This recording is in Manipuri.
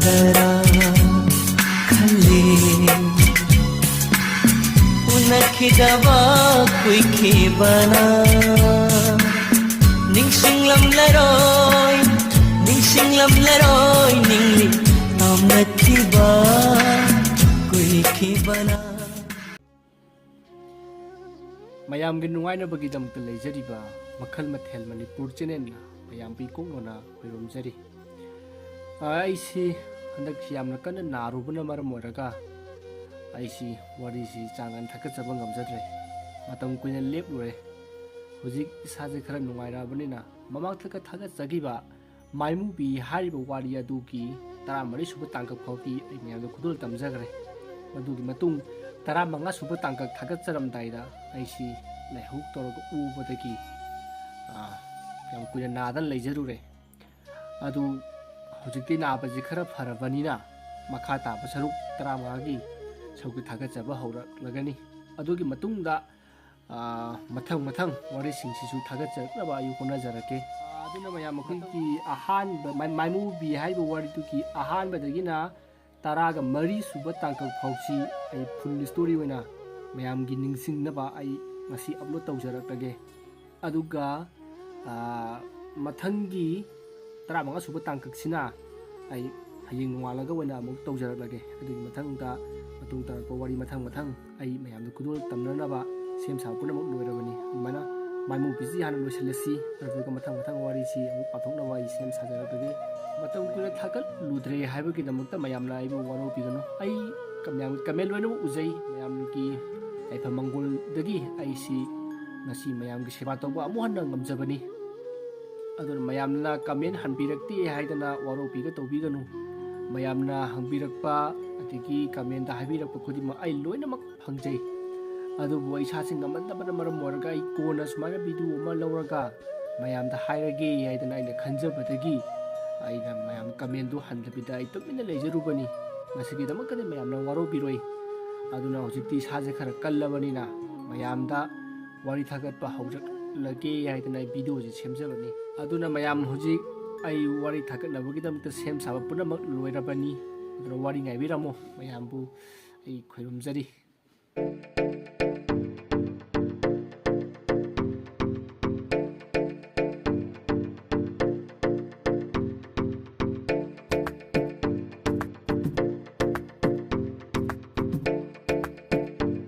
ꯎꯅꯒꯗꯔꯥ ꯈꯜꯂꯦ ꯎꯅꯈꯤꯗꯕ ꯀꯨꯏꯈꯤꯕꯅ ꯅꯤꯡꯁꯤꯡꯂꯝꯂꯔꯣꯏ ꯅꯤꯡꯁꯤꯡꯂꯝꯂꯔꯣꯏ ꯅꯤꯡꯂꯤ ꯇꯝꯅꯈꯤꯕ ꯀꯨꯏꯈꯤꯕꯅ ꯃꯌꯥꯝꯒꯤ ꯅꯨꯡꯉꯥꯏꯅꯕꯒꯤꯗꯃꯛꯇ ꯂꯩꯖꯔꯤꯕ ꯃꯈꯜ ꯃꯊꯦꯜ ꯃꯅꯤꯄꯨꯔ ꯆꯦꯅꯦꯜꯅ ꯃꯌꯥꯝ ꯄꯤꯀꯣꯛꯅꯅ ꯈꯣꯏꯔꯣꯝꯖꯔꯤ ꯑꯩꯁꯤ ꯍꯟꯗꯛꯁꯤ ꯌꯥꯝꯅ ꯀꯟꯅ ꯅꯥꯔꯨꯕꯅ ꯃꯔꯝ ꯑꯣꯏꯔꯒ ꯑꯩꯁꯤ ꯋꯥꯔꯤꯁꯤ ꯆꯥꯡ ꯊꯥꯒꯠꯆꯕ ꯉꯝꯖꯗ꯭ꯔꯦ ꯃꯇꯝ ꯀꯨꯏꯅ ꯂꯦꯞꯂꯨꯔꯦ ꯍꯧꯖꯤꯛ ꯏꯁꯥꯁꯦ ꯈꯔ ꯅꯨꯡꯉꯥꯏꯔꯕꯅꯤꯅ ꯃꯃꯥꯡꯗ ꯊꯥꯒꯠꯆꯈꯤꯕ ꯃꯥꯏꯃꯨꯕꯤ ꯍꯥꯏꯔꯤꯕ ꯋꯥꯔꯤ ꯑꯗꯨꯒꯤ 14 ꯁꯨꯕ ꯇꯥꯡꯀꯛ ꯐꯥꯎꯗꯤ ꯑꯩ ꯃꯌꯥꯝꯗ ꯈꯨꯗꯣꯜ ꯇꯝꯖꯈ꯭ꯔꯦ ꯃꯗꯨꯒꯤ ꯃꯇꯨꯡ 15 ꯁꯨꯕ ꯇꯥꯡꯀꯛ ꯊꯥꯒꯠꯆꯔꯝꯗꯥꯏꯗ ꯑꯩꯁꯤ ꯂꯥꯏꯍꯧ ꯇꯧꯔꯒ ꯎꯕꯗꯒꯤ ꯌꯥꯝ ꯀꯨꯏꯅ ꯅꯥꯗꯅ ꯂꯩꯖꯔꯨꯔꯦ ꯑꯗꯨ ꯍꯧꯖꯤꯛꯇꯤ ꯅꯥꯕꯁꯤ ꯈꯔ ꯐꯔꯕꯅꯤꯅ ꯃꯈꯥ ꯇꯥꯕ ꯁꯔꯨꯛ 15ꯒꯤ ꯁꯔꯨꯛꯇꯤ ꯊꯥꯒꯠꯆꯕ ꯍꯧꯔꯛꯂꯒꯅꯤ ꯑꯗꯨꯒꯤ ꯃꯇꯨꯡꯗ ꯃꯊꯪ ꯋꯥꯔꯤꯁꯤꯡꯁꯤꯁꯨ ꯊꯥꯒꯠꯆꯔꯛꯅꯕ ꯑꯩ ꯍꯣꯠꯅꯖꯔꯛꯀꯦ ꯑꯗꯨꯅ ꯃꯌꯥꯝ ꯑꯩꯈꯣꯏꯒꯤ ꯑꯍꯥꯟꯕ ꯃꯥꯏꯃꯨꯕꯤ ꯍꯥꯏꯕ ꯋꯥꯔꯤꯗꯨꯒꯤ ꯑꯍꯥꯟꯕꯗꯒꯤꯅ 13 ꯁꯨꯕ ꯇꯥꯡꯀꯛ ꯐꯥꯎꯁꯤ ꯑꯩ ꯐꯨꯜ ꯁ꯭ꯇꯣꯔꯤ ꯑꯣꯏꯅ ꯃꯌꯥꯝꯒꯤ ꯅꯤꯡꯁꯤꯡꯅꯕ ꯑꯩ ꯉꯁꯤ ꯑꯞꯂꯣꯗ ꯇꯧꯖꯔꯛꯂꯒꯦ ꯑꯗꯨꯒ ꯃꯊꯪꯒꯤ 15 ꯁꯨꯕ ꯇꯥꯡꯀꯛꯁꯤꯅ ꯑꯩ ꯍꯌꯦꯡ ꯅꯣꯡꯉꯥꯜꯂꯒ ꯑꯣꯏꯅ ꯑꯃꯨꯛ ꯇꯧꯖꯔꯛꯂꯒꯦ ꯑꯗꯨꯒꯤ ꯃꯊꯪꯗ ꯃꯇꯨꯡ ꯇꯥꯔꯛꯄ ꯋꯥꯔꯤ ꯃꯊꯪ ꯑꯩ ꯃꯌꯥꯝꯗ ꯈꯨꯗꯣꯜ ꯇꯝꯅꯅꯕ ꯁꯦꯝ ꯁꯥꯕ ꯄꯨꯝꯅꯃꯛ ꯂꯣꯏꯔꯕꯅꯤ ꯑꯗꯨꯃꯥꯏꯅ ꯃꯥꯏꯃꯨꯕꯤꯁꯤ ꯍꯥꯟꯅ ꯂꯣꯏꯁꯤꯜꯂꯁꯤ ꯑꯗꯨꯒ ꯃꯊꯪ ꯋꯥꯔꯤꯁꯤ ꯑꯃꯨꯛ ꯄꯥꯊꯣꯛꯅꯕ ꯑꯩ ꯁꯦꯝ ꯁꯥꯖꯔꯛꯂꯒꯦ ꯃꯇꯝ ꯀꯨꯏꯅ ꯊꯥꯒꯠꯂꯨꯗ꯭ꯔꯦ ꯍꯥꯏꯕꯒꯤꯗꯃꯛꯇ ꯃꯌꯥꯝꯅ ꯑꯩꯕꯨ ꯋꯥꯔꯧꯕꯤꯒꯅꯨ ꯑꯩ ꯀꯃꯦꯟ ꯂꯣꯏꯅꯃꯛ ꯎꯖꯩ ꯃꯌꯥꯝꯒꯤ ꯌꯥꯏꯐ ꯃꯪꯒꯣꯜꯗꯒꯤ ꯑꯩꯁꯤ ꯉꯁꯤ ꯃꯌꯥꯝꯒꯤ ꯁꯦꯕꯥ ꯇꯧꯕ ꯑꯃꯨꯛ ꯍꯟꯅ ꯉꯝꯖꯕꯅꯤ ꯑꯗꯨꯅ ꯃꯌꯥꯝꯅ ꯀꯃꯦꯟ ꯍꯟꯕꯤꯔꯛꯇꯦ ꯍꯥꯏꯗꯅ ꯋꯥꯔꯧꯕꯤꯒ ꯇꯧꯕꯤꯒꯅꯨ ꯃꯌꯥꯝꯅ ꯍꯪꯕꯤꯔꯛꯄ ꯑꯗꯒꯤ ꯀꯃꯦꯟꯗ ꯍꯥꯏꯕꯤꯔꯛꯄ ꯈꯨꯗꯤꯡꯃꯛ ꯑꯩ ꯂꯣꯏꯅꯃꯛ ꯐꯪꯖꯩ ꯑꯗꯨꯕꯨ ꯑꯩ ꯏꯁꯥꯁꯤ ꯉꯝꯃꯟꯗꯕꯅ ꯃꯔꯝ ꯑꯣꯏꯔꯒ ꯑꯩ ꯀꯣꯟꯅ ꯁꯨꯃꯥꯏꯅ ꯚꯤꯗꯤꯑꯣ ꯑꯃ ꯂꯧꯔꯒ ꯃꯌꯥꯝꯗ ꯍꯥꯏꯔꯒꯦ ꯍꯥꯏꯗꯅ ꯑꯩꯅ ꯈꯟꯖꯕꯗꯒꯤ ꯑꯩꯅ ꯃꯌꯥꯝ ꯀꯃꯦꯟꯗꯨ ꯍꯟꯗꯕꯤꯗ ꯑꯩ ꯇꯨꯃꯤꯟꯅ ꯂꯩꯖꯔꯨꯕꯅꯤ ꯃꯁꯤꯒꯤꯗꯃꯛꯇꯗꯤ ꯃꯌꯥꯝꯅ ꯋꯥꯔꯧꯕꯤꯔꯣꯏ ꯑꯗꯨꯅ ꯍꯧꯖꯤꯛꯇꯤ ꯏꯁꯥꯁꯦ ꯈꯔ ꯀꯜꯂꯕꯅꯤ나 ꯃꯌꯥꯝꯗ ꯋꯥꯔꯤ ꯊꯥꯒꯠꯄ ꯍꯧꯔꯛꯂꯒꯦ ꯍꯥꯏꯗꯅ ꯑꯩ ꯚꯤꯗꯤꯑꯣꯁꯤ ꯁꯦꯝꯖꯕꯅꯤ ꯑꯗꯨꯅ ꯃꯌꯥꯝ ꯍꯧꯖꯤꯛ ꯑꯩ ꯋꯥꯔꯤ ꯊꯥꯒꯠꯅꯕꯒꯤꯗꯃꯛꯇ ꯁꯦꯝ ꯁꯥꯕ ꯄꯨꯝꯅꯃꯛ ꯂꯣꯏꯔꯕꯅꯤ ꯑꯗꯨꯅ ꯋꯥꯔꯤ ꯉꯥꯏꯕꯤꯔꯝꯃꯣ ꯃꯌꯥꯝꯕꯨ ꯑꯩ ꯈꯣꯏꯔꯝꯖꯔꯤ